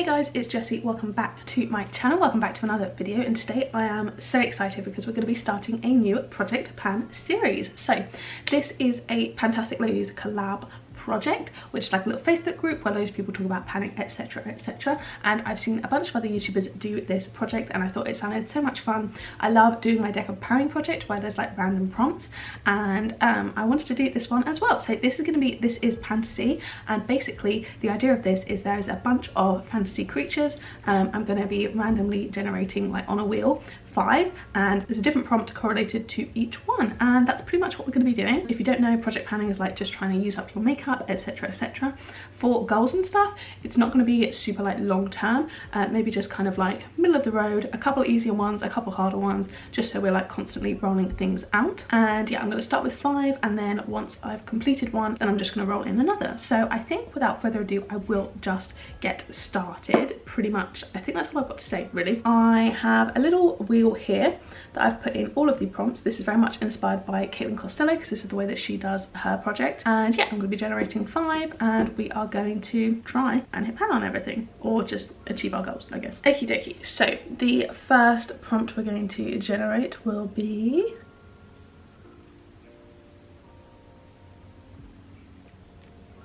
Hey guys, it's Jessie. Welcome back to my channel. Welcome back to another video, and today I am so excited because we're going to be starting a new Project Pan series. So this is a Fantastic Ladies collab project, which is like a little Facebook group where those people talk about panning, etc, etc, and I've seen a bunch of other YouTubers do this project and I thought it sounded so much fun. I love doing my deck of panning project where there's like random prompts, and I wanted to do this one as well. So this is Fantasy, and basically the idea of this is there's a bunch of fantasy creatures. I'm going to be randomly generating, like on a wheel, 5, and there's a different prompt correlated to each one, and that's pretty much what we're going to be doing. If you don't know, project panning is like just trying to use up your makeup, etc, etc. For goals and stuff, it's not going to be super like long term, maybe just kind of like middle of the road, a couple easier ones, a couple harder ones, just so we're like constantly rolling things out. And yeah, I'm going to start with 5, and then once I've completed one, then I'm just going to roll in another. So I think without further ado, I will just get started. Pretty much, I think that's all I've got to say really. I have a little wheel here that I've put in all of the prompts. This is very much inspired by Caitlin Costello because this is the way that she does her project. And yeah, I'm going to be generating 5, and we are going to try and hit pan on everything, or just achieve our goals, I guess. Okie dokie. So the first prompt we're going to generate will be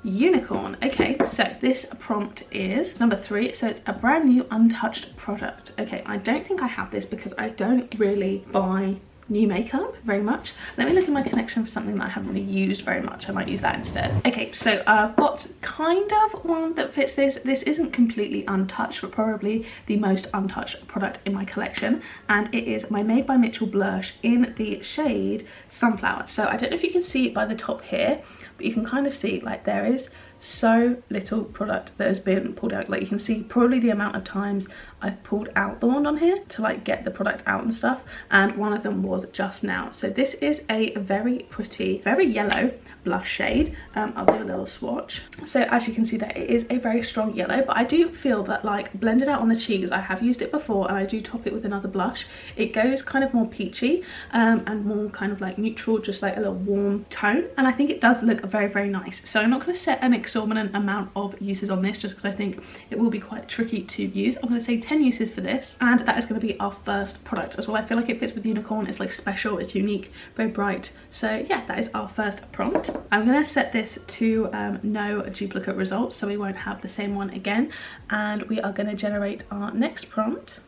unicorn. Okay, so this prompt is number 3, so it's a brand new untouched product. Okay, I don't think I have this because I don't really buy new makeup very much. Let me look in my collection for something that I haven't really used very much. I might use that instead. Okay, so I've got kind of one that fits this. This isn't completely untouched, but probably the most untouched product in my collection, and it is my Made by Mitchell blush in the shade Sunflower. So I don't know if you can see it by the top here, but you can kind of see like there is so little product that has been pulled out. Like you can see probably the amount of times I've pulled out the wand on here to like get the product out and stuff, and one of them was just now. So this is a very pretty, very yellow blush shade. I'll do a little swatch. So as you can see, that it is a very strong yellow, but I do feel that like blended out on the cheeks, I have used it before and I do top it with another blush, it goes kind of more peachy and more kind of like neutral, just like a little warm tone, and I think it does look very, very nice. So I'm not going to set an exorbitant amount of uses on this just because I think it will be quite tricky to use. I'm going to say 10 uses for this, and that is going to be our first product as well. I feel like it fits with unicorn. It's like special, it's unique, very bright. So yeah, that is our first prompt. I'm going to set this to no duplicate results, so we won't have the same one again, and we are going to generate our next prompt,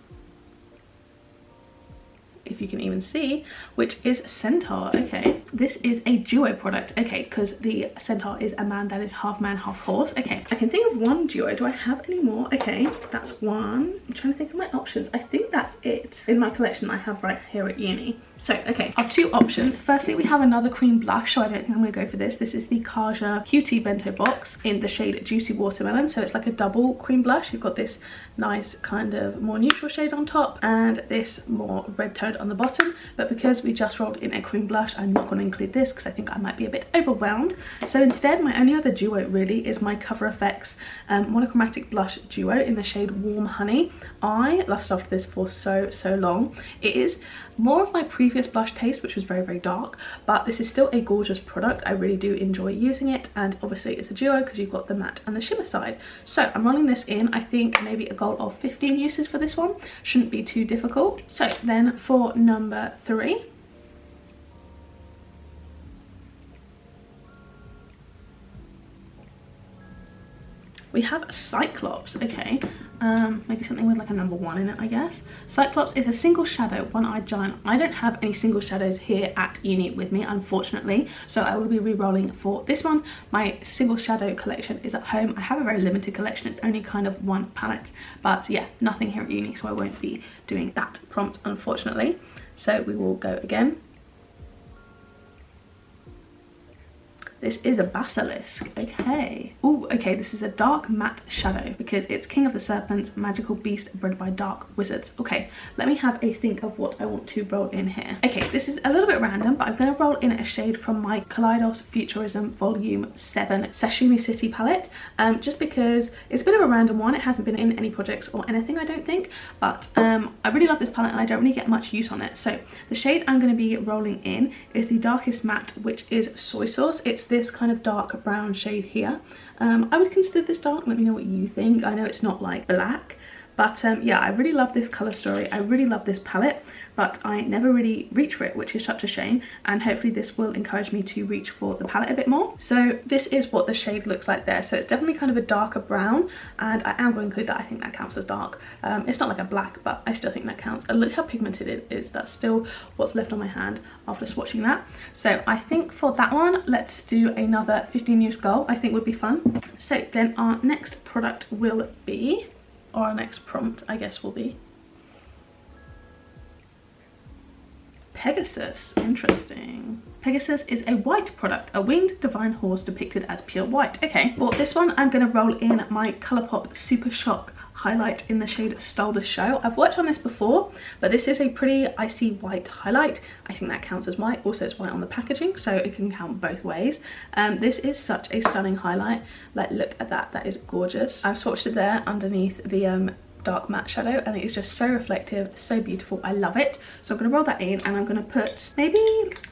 if you can even see, which is Centaur. Okay, this is a duo product. Okay, because the Centaur is a man that is half man, half horse. Okay, I can think of one duo. Do I have any more? Okay, that's one. I'm trying to think of my options. I think that's it in my collection I have right here at uni. So, okay, our 2 options. Firstly, we have another cream blush, so I don't think I'm going to go for this. This is the Kaja QT Bento Box in the shade Juicy Watermelon. So it's like a double cream blush. You've got this nice kind of more neutral shade on top and this more red toned on the bottom. But because we just rolled in a cream blush, I'm not going to include this because I think I might be a bit overwhelmed. So instead, my only other duo really is my Cover FX monochromatic blush duo in the shade Warm Honey. I lusted after this for so long. It is more of my previous blush taste, which was very, very dark, but this is still a gorgeous product. I really do enjoy using it, and obviously it's a duo because you've got the matte and the shimmer side. So I'm running this in, I think maybe a goal of 15 uses for this one. Shouldn't be too difficult. So then for number 3, we have Cyclops. Okay, maybe something with like a number 1 in it, I guess. Cyclops is a single shadow one-eyed giant. I don't have any single shadows here at uni with me, unfortunately, so I will be re-rolling for this one. My single shadow collection is at home. I have a very limited collection. It's only kind of 1 palette, but yeah, nothing here at uni, so I won't be doing that prompt, unfortunately. So we will go again. This is a basilisk. Okay. Oh, okay, this is a dark matte shadow because it's King of the Serpents, magical beast bred by dark wizards. Okay, let me have a think of what I want to roll in here. Okay, this is a little bit random, but I'm going to roll in a shade from my Kaleidos Futurism Volume 7 Sashimi City palette, just because it's a bit of a random one. It hasn't been in any projects or anything, I don't think, but I really love this palette and I don't really get much use on it. So the shade I'm going to be rolling in is the darkest matte, which is Soy Sauce. It's this this kind of dark brown shade here. I would consider this dark. Let me know what you think. I know it's not like black, but yeah, I really love this colour story. I really love this palette, but I never really reach for it, which is such a shame, and hopefully this will encourage me to reach for the palette a bit more. So this is what the shade looks like there. So it's definitely kind of a darker brown, and I am going to include that. I think that counts as dark. It's not like a black, but I still think that counts. And look how pigmented it is. That's still what's left on my hand after swatching that. So I think for that one, let's do another 15-use goal. I think would be fun. So then our next product will be, or our next prompt, I guess, will be Pegasus. Interesting. Pegasus is a white product, a winged divine horse depicted as pure white. Okay, for this one, I'm going to roll in my Colourpop Super Shock highlight in the shade Stole the Show. I've worked on this before, but this is a pretty icy white highlight. I think that counts as white. Also, it's white on the packaging, so it can count both ways. This is such a stunning highlight. Like, look at that. That is gorgeous. I've swatched it there underneath the dark matte shadow, and it is just so reflective, so beautiful. I love it. So I'm going to roll that in, and I'm going to put, maybe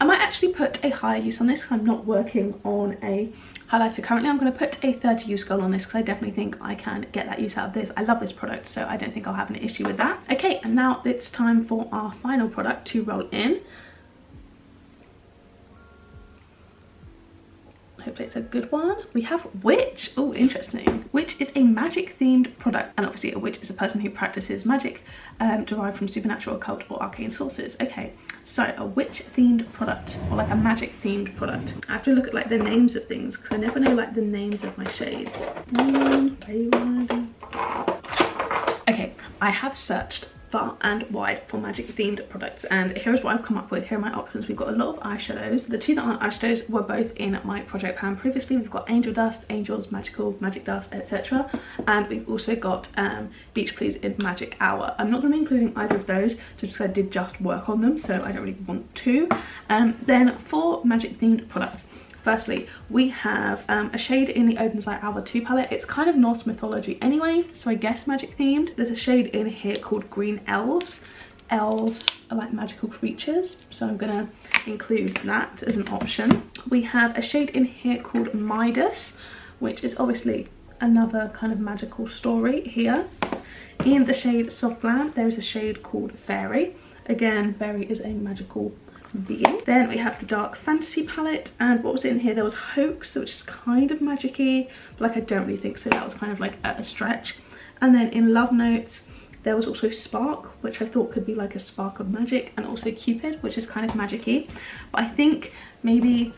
I might actually put a higher use on this because I'm not working on a highlighter currently. I'm going to put a 30 use goal on this because I definitely think I can get that use out of this. I love this product, so I don't think I'll have an issue with that. Okay, and now it's time for our final product to roll in. Hopefully it's a good one. We have Witch. Oh, interesting. Witch is a magic themed product, and obviously a witch is a person who practices magic derived from supernatural, occult or arcane sources. Okay, so a witch themed product, or like a magic themed product. I have to look at like the names of things because I never know like the names of my shades. Okay, I have searched far and wide for magic themed products, and here's what I've come up with. Here are my options. We've got a lot of eyeshadows. The two that aren't eyeshadows were both in my project pan previously. We've got Angel Dust, Angels, Magical, Magic Dust, etc. And we've also got Beach Please in Magic Hour. I'm not going to be including either of those just because I did just work on them, so I don't really want to. Then for magic themed products, firstly, we have a shade in the Odin's Eye Hour 2 palette. It's kind of Norse mythology anyway, so I guess magic themed. There's a shade in here called Green Elves. Elves are like magical creatures, so I'm gonna include that as an option. We have a shade in here called Midas, which is obviously another kind of magical story here. In the shade Soft Glam, there is a shade called Fairy. Again, Fairy is a magical being. Then we have the Dark Fantasy palette, and what was in here? There was Hoax, which is kind of magic-y, but like I don't really think so. That was kind of like a stretch. And then in Love Notes, there was also Spark, which I thought could be like a spark of magic, and also Cupid, which is kind of magic-y. But I think maybe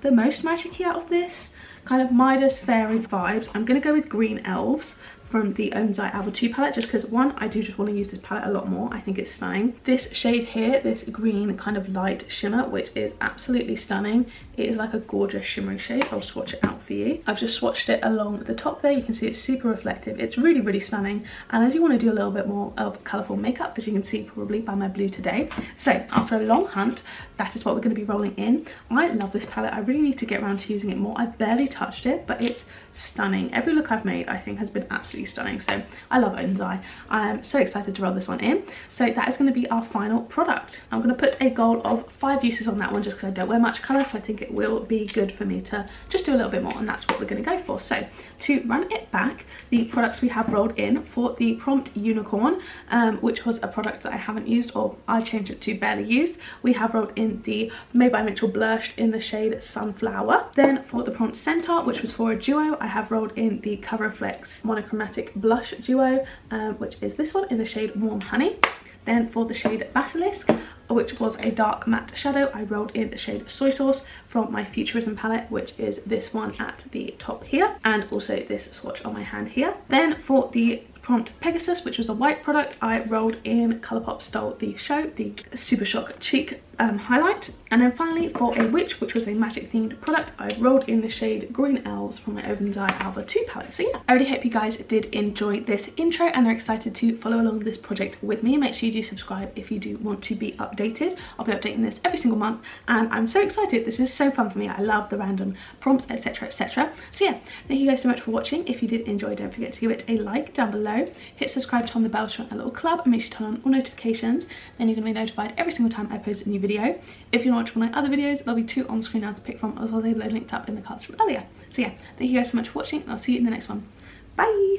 the most magic-y out of this, kind of Midas Fairy vibes, I'm gonna go with Green Elves from the Odin's Eye Hour 2 palette, just because one, I do just want to use this palette a lot more. I think it's stunning. This shade here, this green kind of light shimmer, which is absolutely stunning. It is like a gorgeous shimmery shade. I'll swatch it out for you. I've just swatched it along the top there. You can see it's super reflective. It's really, really stunning. And I do want to do a little bit more of colourful makeup, as you can see probably by my blue today. So after a long hunt, that is what we're going to be rolling in. I love this palette. I really need to get around to using it more. I barely touched it, but it's stunning. Every look I've made, I think, has been absolutely stunning. So I love Odin's Eye. I am so excited to roll this one in. So that is going to be our final product. I'm going to put a goal of 5 uses on that one just because I don't wear much colour, so I think it will be good for me to just do a little bit more, and that's what we're going to go for. So to run it back, the products we have rolled in for the Prompt Unicorn, which was a product that I haven't used, or I changed it to barely used, we have rolled in the Made by Mitchell Blushed in the shade Sunflower. Then for the Prompt Centaur, which was for a duo, I have rolled in the Cover Reflex Monochromatic Blush Duo, which is this one in the shade Warm Honey. Then for the shade Basilisk, which was a dark matte shadow, I rolled in the shade Soy Sauce from my Futurism palette, which is this one at the top here, and also this swatch on my hand here. Then for the Prompt Pegasus, which was a white product, I rolled in Colourpop Stole the Show, the Super Shock Cheek highlight. And then finally for a Witch, which was a magic themed product, I rolled in the shade Green Elves from my Odin's Eye Hour 2 palette. So yeah, I really hope you guys did enjoy this intro and are excited to follow along this project with me. Make sure you do subscribe if you do want to be updated. I'll be updating this every single month, and I'm so excited. This is so fun for me. I love the random prompts, etc, etc. So yeah, thank you guys so much for watching. If you did enjoy, don't forget to give it a like down below. below. Hit subscribe, turn on the bell to join a little club, and make sure to turn on all notifications. Then you're going to be notified every single time I post a new video. If you're not watching my other videos, there'll be 2 on screen now to pick from, as well as they're linked up in the cards from earlier. So yeah, thank you guys so much for watching, and I'll see you in the next one. Bye!